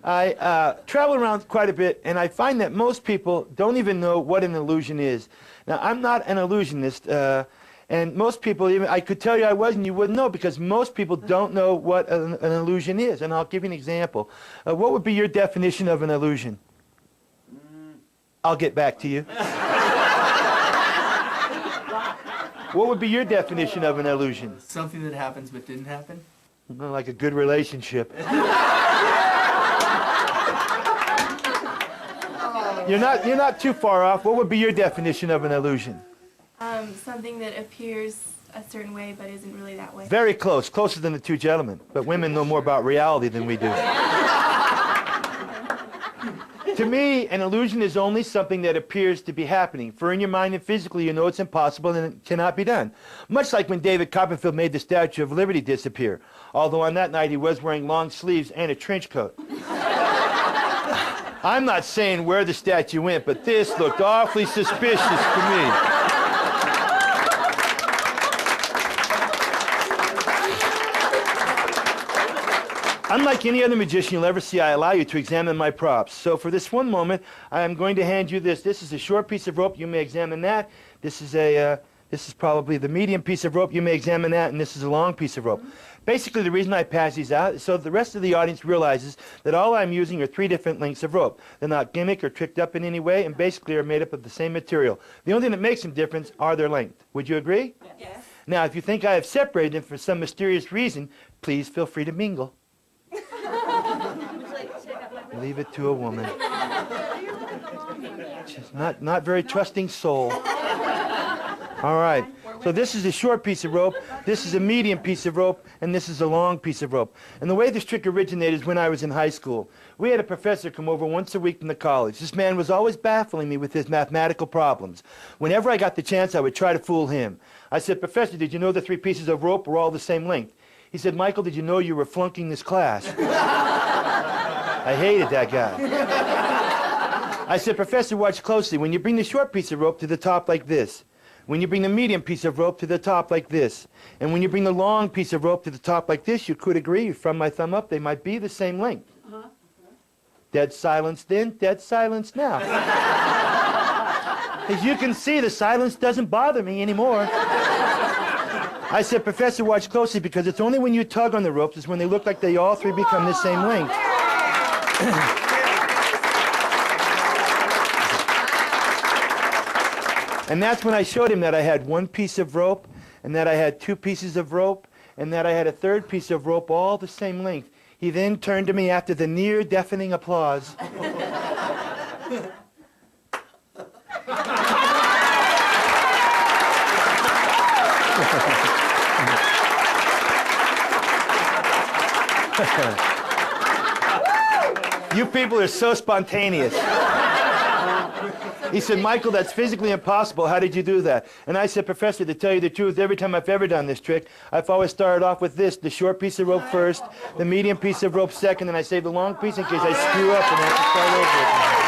I travel around quite a bit, and I find that most people don't even know what an illusion is. Now, I'm not an illusionist, and most people, even I could tell you I was, and you wouldn't know, because most people don't know what an illusion is. And I'll give you an example. What would be your definition of an illusion? I'll get back to you. What would be your definition of an illusion? Something that happens but didn't happen. Like a good relationship. You're not too far off. What would be your definition of an illusion? Something that appears a certain way but isn't really that way. Very close, closer than the two gentlemen. But women know more about reality than we do. To me, an illusion is only something that appears to be happening. For in your mind and physically, you know it's impossible and it cannot be done. Much like when David Copperfield made the Statue of Liberty disappear. Although on that night he was wearing long sleeves and a trench coat. I'm not saying where the statue went, but this looked awfully suspicious to me. Unlike any other magician you'll ever see, I allow you to examine my props. So for this one moment, I am going to hand you this. This is a short piece of rope. You may examine that. This is probably the medium piece of rope. You may examine that. And this is a long piece of rope. Basically, the reason I pass these out is so the rest of the audience realizes that all I'm using are 3 different lengths of rope. They're not gimmick or tricked up in any way, and basically are made up of the same material. The only thing that makes them different are their length. Would you agree? Yes. Now, if you think I have separated them for some mysterious reason, please feel free to mingle. Leave it to a woman. She's not very trusting soul. All right. So this is a short piece of rope, this is a medium piece of rope, and this is a long piece of rope. And the way this trick originated is when I was in high school. We had a professor come over once a week from the college. This man was always baffling me with his mathematical problems. Whenever I got the chance, I would try to fool him. I said, "Professor, did you know the 3 pieces of rope were all the same length?" He said, "Michael, did you know you were flunking this class?" I hated that guy. I said, "Professor, watch closely. When you bring the short piece of rope to the top like this, when you bring the medium piece of rope to the top like this, and when you bring the long piece of rope to the top like this, you could agree from my thumb up they might be the same length." Dead silence then, dead silence now. As you can see, the silence doesn't bother me anymore. I said, "Professor, watch closely, because it's only when you tug on the ropes is when they look like they all 3 become the same length." And that's when I showed him that I had 1 piece of rope, and that I had 2 pieces of rope, and that I had a 3rd piece of rope, all the same length. He then turned to me after the near deafening applause. You people are so spontaneous. He said, "Michael, that's physically impossible. How did you do that?" And I said, "Professor, to tell you the truth, every time I've ever done this trick, I've always started off with this, the short piece of rope first, the medium piece of rope second, and I save the long piece in case I screw up and have to start over again."